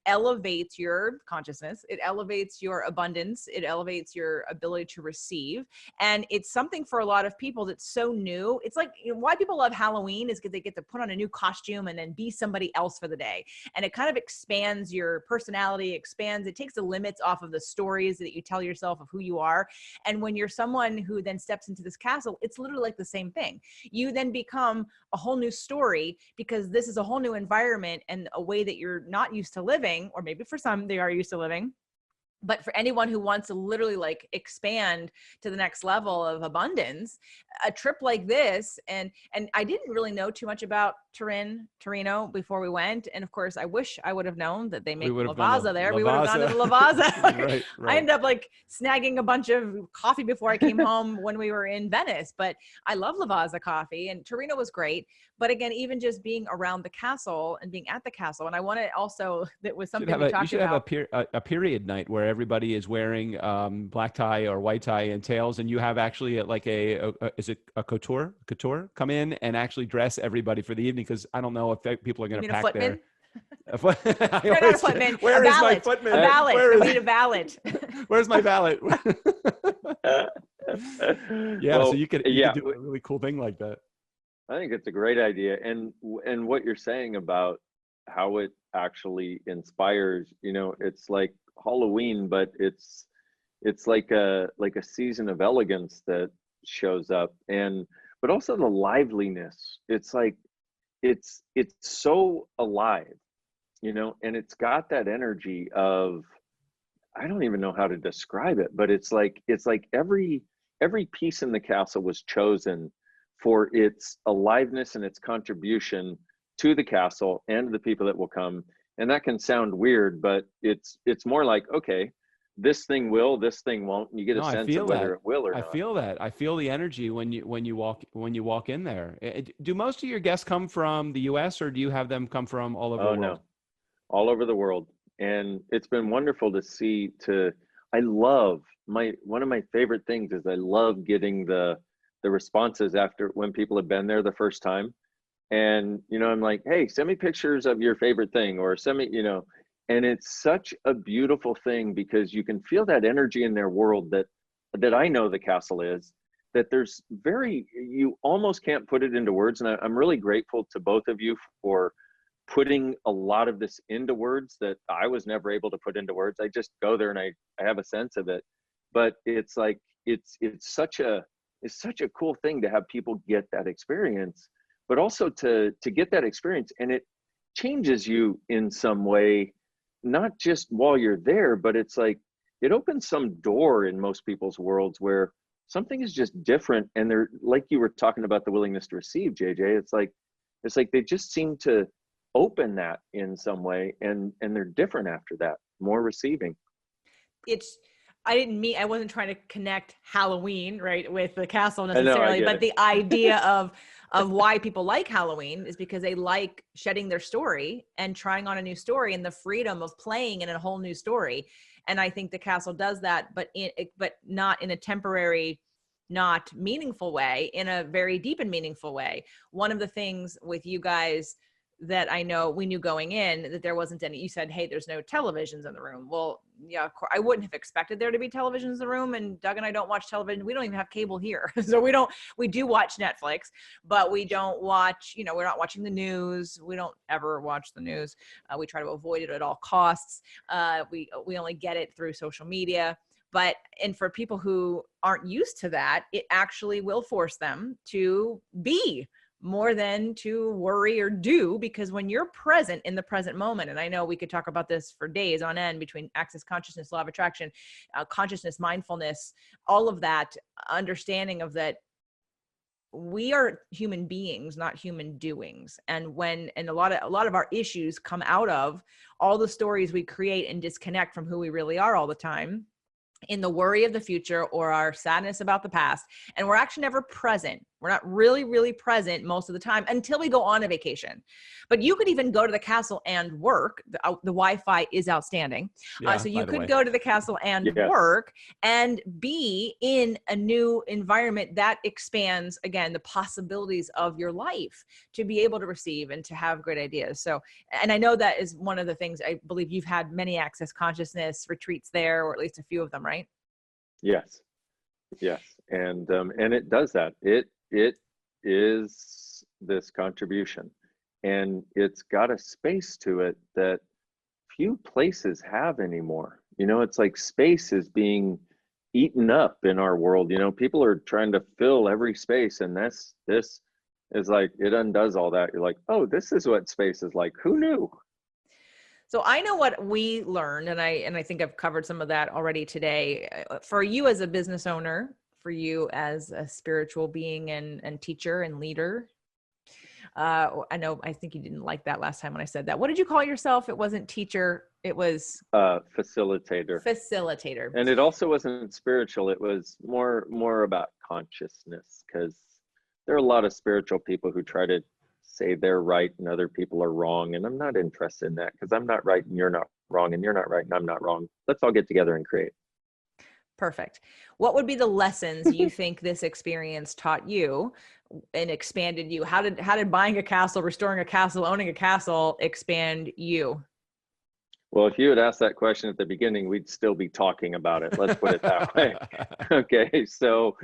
elevates your consciousness. It elevates your abundance. It elevates your ability to receive. And it's something for a lot of people that's so new. It's like, why people love Halloween is because they get to put on a new costume and then be somebody else for the day. And it kind of expands your personality, it takes the limits off of the stories that you tell yourself of who you are. And when you're someone who then steps into this castle, it's literally like the same thing. You then become a whole new story, because this is a whole new environment and a way that you're not used to living, or maybe for some they are used to living. But for anyone who wants to literally like expand to the next level of abundance, a trip like this, and I didn't really know too much about Torino before we went. And of course, I wish I would have known that they make Lavazza there. We would have gone to the Lavazza. Right. I ended up like snagging a bunch of coffee before I came home when we were in Venice. But I love Lavazza coffee, and Torino was great. But again, even just being around the castle and being at the castle, and I want to also, that was something we talked about. You should have a period night where everybody is wearing black tie or white tie and tails, and you have actually like is it a couture come in and actually dress everybody for the evening, because I don't know if people are going to pack there. Not a footman. Where is my footman? A valet. We need a valet. Where's my valet? Yeah, well, so you could do a really cool thing like that. I think it's a great idea. And what you're saying about how it actually inspires, it's like Halloween, but it's like a season of elegance that shows up, but also the liveliness. It's like it's so alive, and it's got that energy of, I don't even know how to describe it, but it's like every piece in the castle was chosen for its aliveness and its contribution to the castle and the people that will come. And that can sound weird, but it's more like, okay, this thing will, this thing won't, and you get a sense of whether it will or not. I feel that. I feel the energy when you walk in there. Do most of your guests come from the US, or do you have them come from all over the world? No, all over the world. And it's been wonderful to see. I love one of my favorite things is I love getting the responses after, when people have been there the first time. And, I'm like, hey, send me pictures of your favorite thing, or send me, and it's such a beautiful thing, because you can feel that energy in their world that I know the castle is, that you almost can't put it into words. And I'm really grateful to both of you for putting a lot of this into words that I was never able to put into words. I just go there and I have a sense of it. But it's like, it's such a cool thing to have people get that experience, but also to get that experience, and it changes you in some way, not just while you're there, but it's like it opens some door in most people's worlds where something is just different, and they're, like you were talking about the willingness to receive, JJ, it's like they just seem to open that in some way, and they're different after that, more receiving. I wasn't trying to connect Halloween, right, with the castle necessarily, but the idea of why people like Halloween is because they like shedding their story and trying on a new story, and the freedom of playing in a whole new story. And I think the castle does that, but not in a temporary, not meaningful way, in a very deep and meaningful way. One of the things with you guys that I know we knew going in that there wasn't any, you said, hey, there's no televisions in the room. Well, yeah, of course, I wouldn't have expected there to be televisions in the room. And Doug and I don't watch television. We don't even have cable here. So we do watch Netflix, but we don't watch, we're not watching the news. We don't ever watch the news. We try to avoid it at all costs. We only get it through social media. And for people who aren't used to that, it actually will force them to be more than to worry or do, because when you're present in the present moment, and I know we could talk about this for days on end, between access consciousness, law of attraction, consciousness, mindfulness, all of that, understanding of that we are human beings, not human doings. And a lot of our issues come out of all the stories we create and disconnect from who we really are all the time, in the worry of the future or our sadness about the past. And we're actually never present. We're not really, really present most of the time until we go on a vacation. But you could even go to the castle and work. The Wi-Fi is outstanding. Yeah, so you could go to the castle and work and be in a new environment that expands, again, the possibilities of your life to be able to receive and to have great ideas. So, and I know that is one of the things, I believe you've had many access consciousness retreats there, or at least a few of them, right? Yes. And it does that. It is this contribution, and it's got a space to it that few places have anymore. It's like space is being eaten up in our world. People are trying to fill every space, and this is like, it undoes all that. You're like, oh, this is what space is like. Who knew? So I know what we learned, and I think I've covered some of that already today. For you as a business owner, for you as a spiritual being and teacher and leader, I think you didn't like that last time when I said that. What did you call yourself? It wasn't teacher. It was Facilitator. Facilitator. And it also wasn't spiritual. It was more about consciousness, because there are a lot of spiritual people who try to say they're right and other people are wrong. And I'm not interested in that, because I'm not right and you're not wrong, and you're not right and I'm not wrong. Let's all get together and create. Perfect. What would be the lessons you think this experience taught you and expanded you? How did buying a castle, restoring a castle, owning a castle expand you? Well, if you had asked that question at the beginning, we'd still be talking about it. Let's put it that way. Okay, so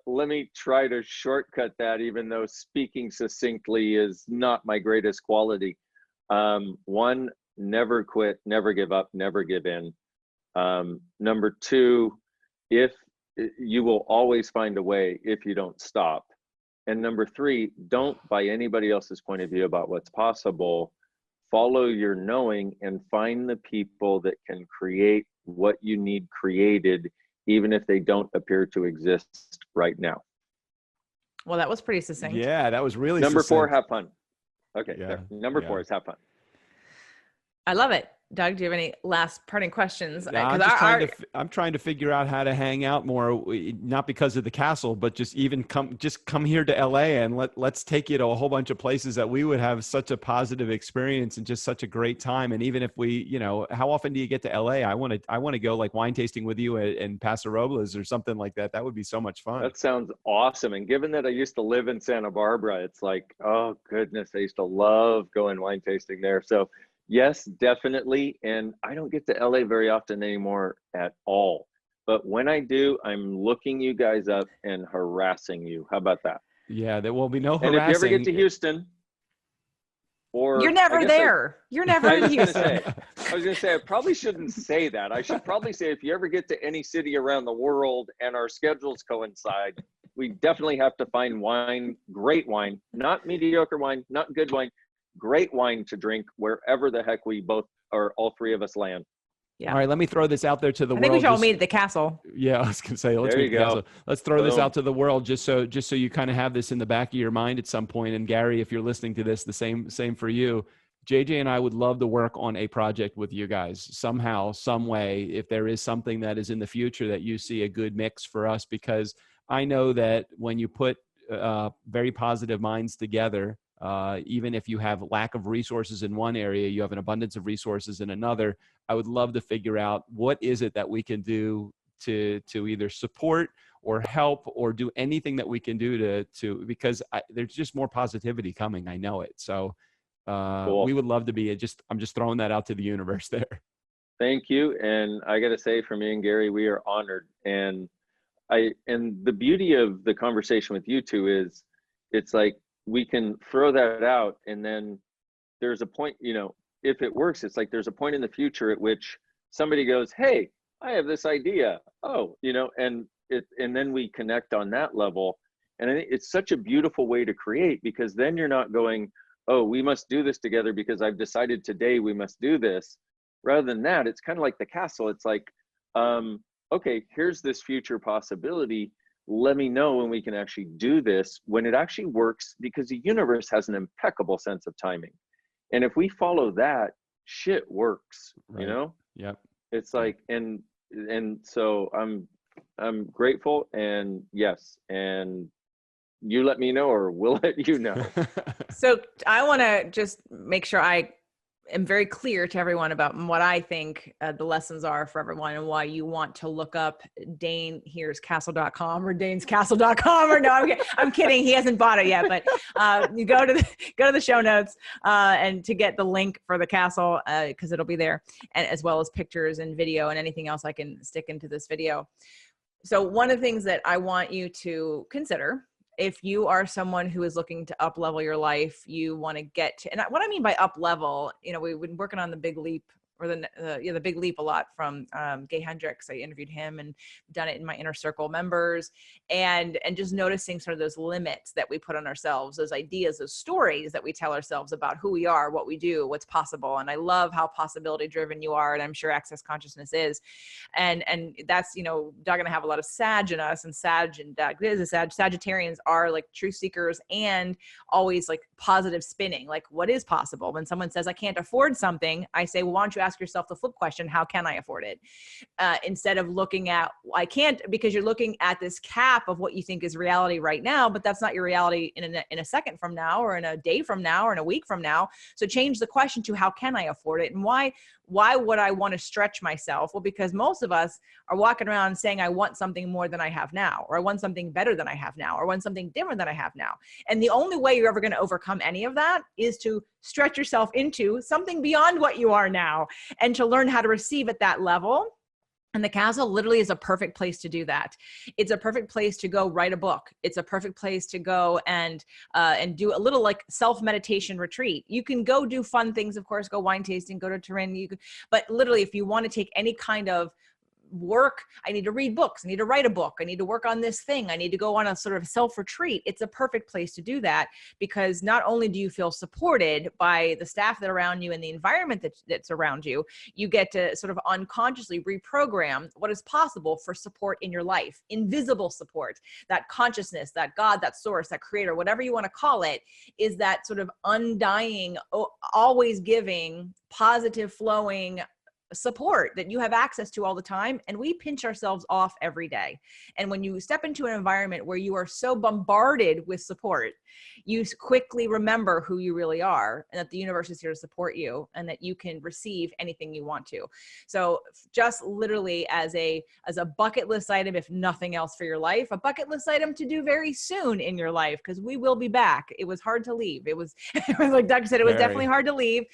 let me try to shortcut that, even though speaking succinctly is not my greatest quality. One, never quit, never give up, never give in. Number two, if you will always find a way if you don't stop. And number three, don't buy anybody else's point of view about what's possible. Follow your knowing and find the people that can create what you need created, even if they don't appear to exist right now. Well, that was pretty succinct. Yeah, that was really Number succinct. 4, have fun. Okay, Yeah, there. Number 4 is have fun. I love it. Doug, do you have any last parting questions? I'm trying to figure out how to hang out more, not because of the castle, but just come here to LA and let's take you to a whole bunch of places that we would have such a positive experience and just such a great time. And even if we, how often do you get to LA? I want to go like wine tasting with you in Paso Robles or something like that. That would be so much fun. That sounds awesome. And given that I used to live in Santa Barbara, it's like, oh goodness, I used to love going wine tasting there. So yes, definitely. And I don't get to LA very often anymore at all. But when I do, I'm looking you guys up and harassing you. How about that? Yeah, there will be no harassing. And if you ever get to Houston, or you're never there. You're never in Houston. I was going to say, I probably shouldn't say that. I should probably say, if you ever get to any city around the world and our schedules coincide, we definitely have to find wine, great wine, not mediocre wine, not good wine, great wine to drink wherever the heck we both, or all three of us, land. Yeah. All right, let me throw this out there to the world. I think we should all meet at the castle. Yeah, I was gonna say, let's meet at the castle. Let's throw this out to the world, just so you kind of have this in the back of your mind at some point. And Gary, if you're listening to this, the same for you. JJ and I would love to work on a project with you guys somehow, some way. If there is something that is in the future that you see a good mix for us, because I know that when you put very positive minds together, even if you have lack of resources in one area, you have an abundance of resources in another. I would love to figure out what is it that we can do to either support or help or do anything that we can do to because there's just more positivity coming. I know it. So cool. We would love to be I'm just throwing that out to the universe there. Thank you. And I got to say, for me and Gary, we are honored. And the beauty of the conversation with you two is it's like, we can throw that out, and then there's a point, if it works, it's like there's a point in the future at which somebody goes, hey, I have this idea. Oh, and then we connect on that level. And I think it's such a beautiful way to create, because then you're not going, oh, we must do this together because I've decided today we must do this. Rather than that, it's kind of like the castle. It's like, okay, here's this future possibility. Let me know when we can actually do this, when it actually works, because the universe has an impeccable sense of timing. And if we follow that, shit works, right. Yep. It's like, and so I'm grateful, and yes, and you let me know, or we'll let you know. So I want to just make sure I am very clear to everyone about what I think the lessons are for everyone, and why you want to look up dainheerscastle.com or dainscastle.com, or no, I'm kidding. He hasn't bought it yet, but you go to the show notes and to get the link for the castle, because it'll be there, and as well as pictures and video and anything else I can stick into this video. So one of the things that I want you to consider, if you are someone who is looking to up level your life, you want to get to, and what I mean by up level, we've been working on the big leap the Big Leap a lot from Gay Hendricks. I interviewed him and done it in my inner circle members, and just noticing sort of those limits that we put on ourselves, those ideas, those stories that we tell ourselves about who we are, what we do, what's possible. And I love how possibility driven you are, and I'm sure Access Consciousness is, and that's, Doug and I have a lot of Sag in us, and Sag and Doug is a Sagittarians are like truth seekers and always like positive spinning, like what is possible. When someone says I can't afford something, I say, well, why don't you ask yourself the flip question, how can I afford it? Instead of looking at, I can't, because you're looking at this cap of what you think is reality right now, but that's not your reality in a second from now, or in a day from now, or in a week from now. So change the question to how can I afford it? And why would I want to stretch myself? Well, because most of us are walking around saying, I want something more than I have now, or I want something better than I have now, or I want something different than I have now. And the only way you're ever going to overcome any of that is to stretch yourself into something beyond what you are now, and to learn how to receive at that level. And the castle literally is a perfect place to do that. It's a perfect place to go write a book. It's a perfect place to go and do a little like self-meditation retreat. You can go do fun things, of course, go wine tasting, go to Turin. But literally, if you want to take any kind of work, I need to read books, I need to write a book, I need to work on this thing, I need to go on a sort of self-retreat, it's a perfect place to do that, because not only do you feel supported by the staff that are around you and the environment that's around you, you get to sort of unconsciously reprogram what is possible for support in your life, invisible support, that consciousness, that God, that source, that creator, whatever you want to call it, is that sort of undying, always giving, positive flowing support that you have access to all the time. And we pinch ourselves off every day. And when you step into an environment where you are so bombarded with support, you quickly remember who you really are, and that the universe is here to support you, and that you can receive anything you want to. So just literally as a bucket list item, if nothing else for your life, a bucket list item to do very soon in your life, because we will be back. It was hard to leave. It was like Doug said, it was definitely hard to leave.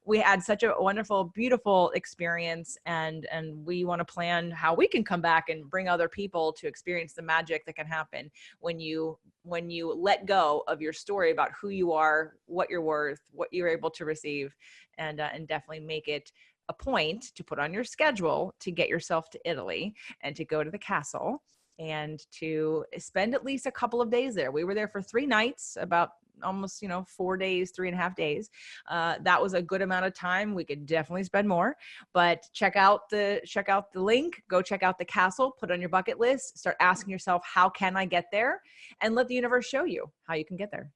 We had such a wonderful, beautiful experience, and we want to plan how we can come back and bring other people to experience the magic that can happen when you let go of your story about who you are, what you're worth, what you're able to receive, and definitely make it a point to put on your schedule to get yourself to Italy and to go to the castle and to spend at least a couple of days there. We were there for 3 nights, about almost 4 days, 3.5 days. That was a good amount of time. We could definitely spend more, but check out the link, go check out the castle, put it on your bucket list, start asking yourself, how can I get there? And let the universe show you how you can get there.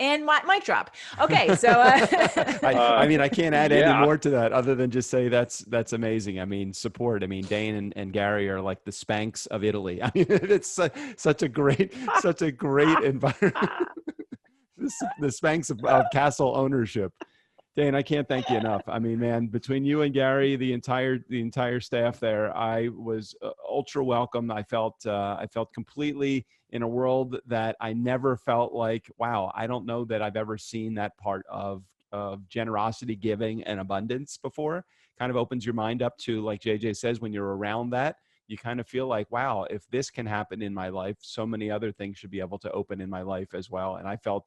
And mic drop. Okay, so I mean, I can't add any more to that other than just say that's amazing. I mean, support. I mean, Dain and Gary are like the Spanx of Italy. I mean, it's such a great environment. The Spanx of castle ownership. Dain, I can't thank you enough. I mean, man, between you and Gary, the entire staff there, I was ultra welcome. I felt completely in a world that I never felt like, wow, I don't know that I've ever seen that part of generosity, giving, and abundance before. Kind of opens your mind up to, like JJ says, when you're around that, you kind of feel like, wow, if this can happen in my life, so many other things should be able to open in my life as well. And I felt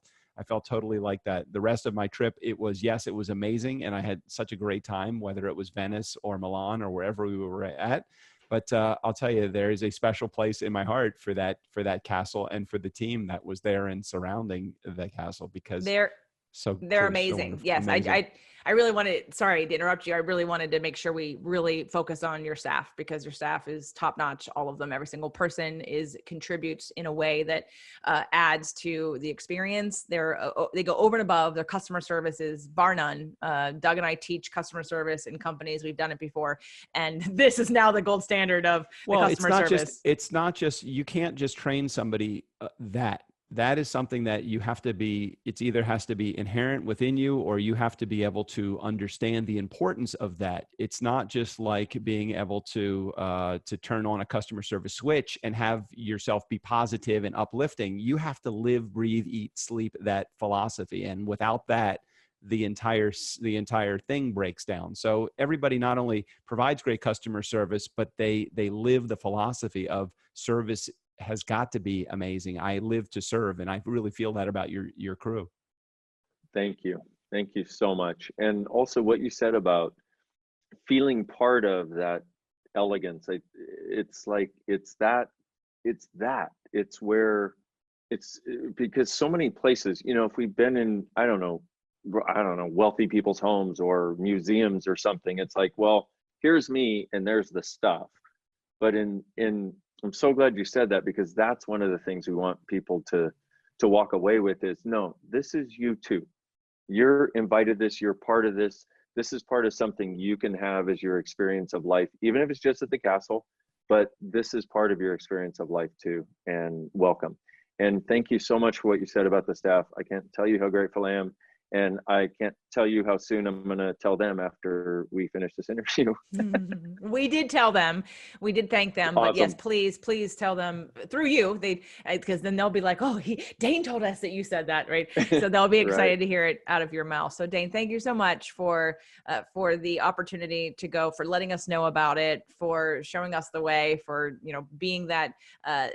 totally like that. The rest of my trip, it was amazing. And I had such a great time, whether it was Venice or Milan or wherever we were at. But I'll tell you, there is a special place in my heart for that castle and for the team that was there and surrounding the castle, because they're amazing. Yes. Amazing. I really wanted, sorry to interrupt you. I really wanted to make sure we really focus on your staff, because your staff is top notch. All of them, every single person contributes in a way that adds to the experience. They go over and above. Their customer service is bar none. Doug and I teach customer service in companies. We've done it before. And this is now the gold standard of the customer service. It's not just, you can't just train somebody that is something that you have to be, it's either has to be inherent within you, or you have to be able to understand the importance of that. It's not just like being able to turn on a customer service switch and have yourself be positive and uplifting. You have to live, breathe, eat, sleep that philosophy. And without that, the entire thing breaks down. So everybody not only provides great customer service, but they live the philosophy of service has got to be amazing. I live to serve, and I really feel that about your crew. Thank you. Thank you so much. And also what you said about feeling part of that elegance. It's like, it's where it's because so many places, you know, if we've been in, I don't know, wealthy people's homes or museums or something, it's like, well, here's me and there's the stuff. But I'm so glad you said that, because that's one of the things we want people to walk away with is, no, this is you too. You're invited this, you're part of this. This is part of something you can have as your experience of life, even if it's just at the castle, but this is part of your experience of life too. And welcome. And thank you so much for what you said about the staff. I can't tell you how grateful I am. And I can't tell you how soon I'm going to tell them after we finish this interview. We did tell them, we did thank them, Awesome. but yes, please tell them through you, because then they'll be like, oh, Dain told us that you said that, right? So they'll be excited Right. to hear it out of your mouth. So Dain, thank you so much for the opportunity to go, for letting us know about it, for showing us the way, for, you know, being that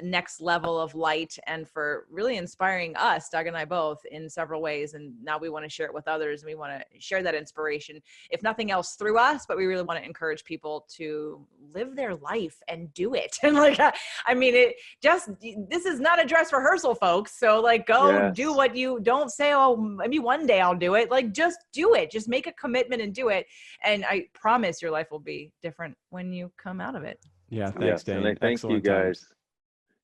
next level of light, and for really inspiring us, Doug and I both, in several ways. And now we want to share it with others, and we want to share that inspiration, if nothing else through us, but we really want to encourage people to live their life and do it. And like, I mean, this is not a dress rehearsal, folks. So like, go do what you, don't say, oh, maybe one day I'll do it. Like, just do it. Just make a commitment and do it. And I promise your life will be different when you come out of it. Yeah. Thanks, Dain. And I thank Excellent you guys. times.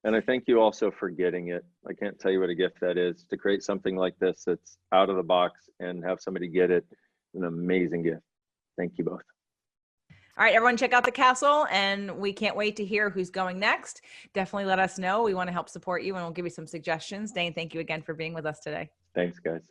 And I thank you also for getting it. I can't tell you what a gift that is to create something like this that's out of the box and have somebody get it. An amazing gift. Thank you both. All right, everyone, check out the castle, and we can't wait to hear who's going next. Definitely let us know. We want to help support you, and we'll give you some suggestions. Dain, thank you again for being with us today. Thanks, guys.